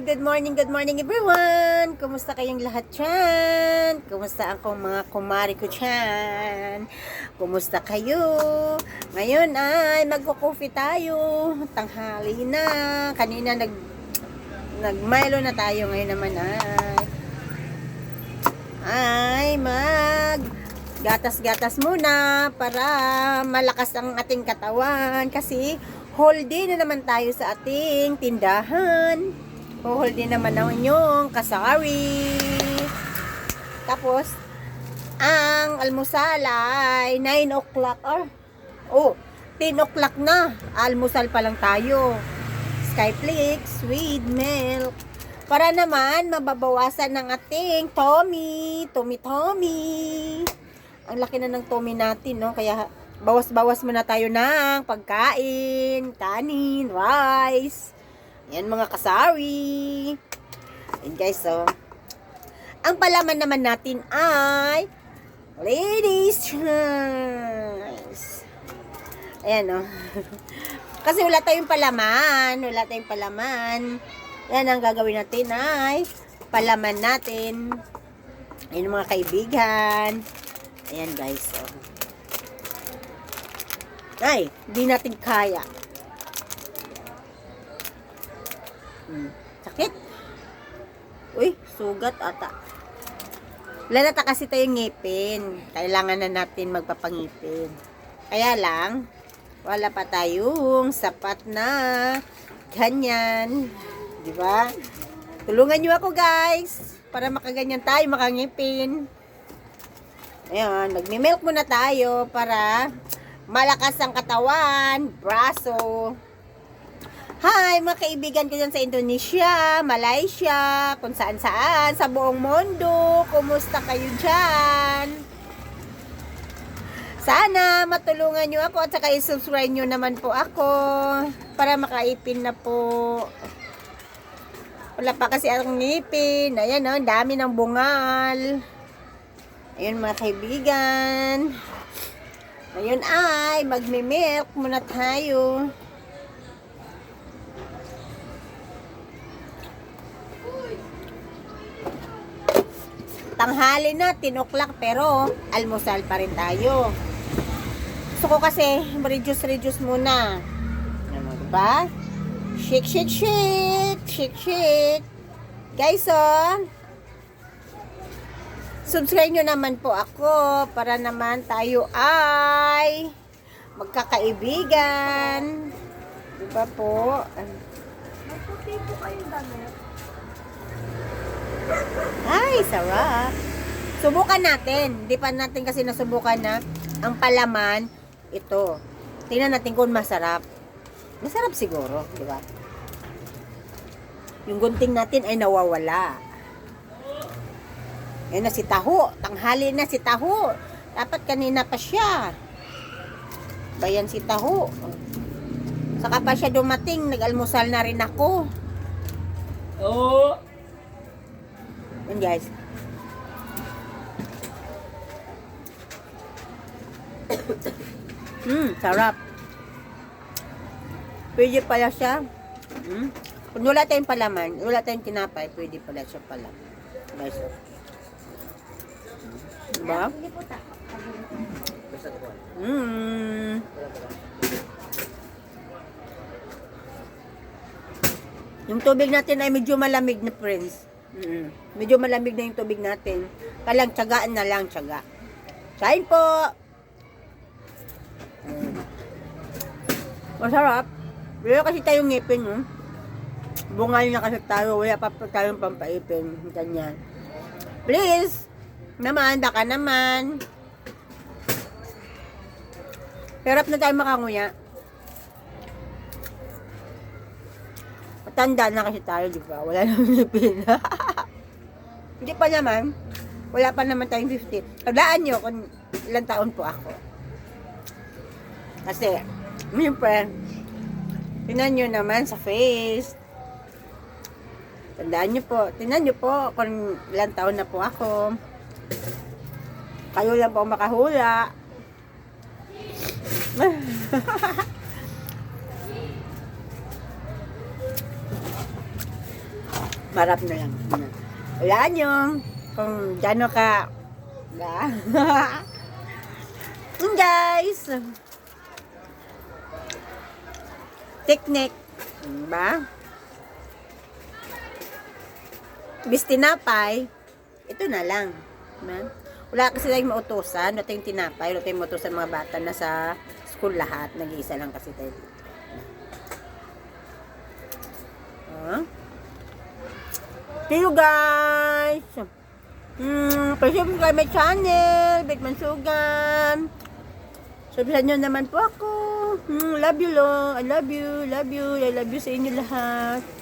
good morning everyone! Kumusta kayong lahat dyan? Kumusta akong mga kumari ko dyan? Kumusta kayo? Ngayon ay magko-coffee tayo. Tanghali na. Kanina nag-Milo na tayo. Ngayon naman ay gatas-gatas muna para malakas ang ating katawan kasi whole day na naman tayo sa ating tindahan. Whole day naman ang inyong kasari. Tapos, ang almusal ay 9 o'clock or 10 o'clock na. Almusal pa lang tayo. Skyflakes with milk. Para naman mababawasan ng ating tummy. Ang laki na ng tummy natin, no? Kaya bawas-bawas muna tayo ng pagkain, kanin, rice. Yan mga kasari. And guys, so, ang palaman naman natin ay ladies choice. Ayan, no? Kasi wala tayong palaman. Yan ang gagawin natin ay palaman natin. Ayan mga kaibigan. Ayan guys, so. Ay, hindi natin kaya. Sakit. Uy, sugat ata. Wala na kasi tayong ngipin. Kailangan na natin magpapangipin. Kaya lang, wala pa tayong sapat na ganyan. Diba? Tulungan nyo ako guys. Para makaganyan tayo, makangipin. Ayan, nagmi-milk muna tayo para malakas ang katawan, braso. Hi, mga kaibigan ko dyan sa Indonesia, Malaysia, kung saan-saan, sa buong mundo. Kumusta kayo dyan? Sana matulungan nyo ako at saka i-subscribe nyo naman po ako para makaipin na po. Wala pa kasi ang ngipin. Ayan o, dami ng bungal. Ayun mga kaibigan. Ngayon ay magme-milk muna tayo. Tanghali na, 10 o'clock pero almusal pa rin tayo. Gusto ko kasi reduce muna. Ano, diba? Shake. Guys, subscribe nyo naman po ako para naman tayo ay magkakaibigan. Diba po? May puti po kayong damit. Ay, sarap. Subukan natin. Di pa natin kasi nasubukan na ang palaman ito. Tingnan natin kung masarap. Masarap siguro, di ba? Yung gunting natin ay nawawala. Yan na si Taho. Tanghali na si Taho. Dapat kanina pa siya. Bayan si Taho. Saka pa siya dumating. Nag-almusal na rin ako. Oo. Yan guys. Sarap. Pwede pala siya. Kung wala tayong palaman, wala tayong tinapay, pwede pala siya pala. Guys. Diba? Yung tubig natin ay medyo malamig na, friends. Medyo malamig na yung tubig natin. Palang tiyagaan na lang, tiyaga. Kain po! Masarap. Wala kasi tayong ngipin, no? Bungal na kasi tayo. Wala pa tayong pampaipin. Ganyan. Please! Naman, baka naman. Hirap na tayo makanguya. Matanda na kasi tayo, di ba? Wala nang ngipin. Hindi pa naman. Wala pa naman tayong 50. Tandaan nyo kung ilang taon po ako. Kasi, siyempre, tingnan nyo naman sa face. Tandaan nyo po. Tingnan nyo po kung ilang taon na po ako. Kayo lang po makahula. Harap na lang. Wala nyo. Kung gano'n ka. Ba? Yun guys. Technique. Diba? Bis tinapay, ito na lang. Diba? Wala kasi tayong mautusan. Wala tayong tinapay. Wala tayong mautusan mga bata na sa school lahat. Nag-iisa lang kasi tayo dito. See you guys! Subscribe my channel, Bitman Sugan. Subscribe nyo naman po ako. Love you, lo. I love you. Love you. I love you sa inyo lahat.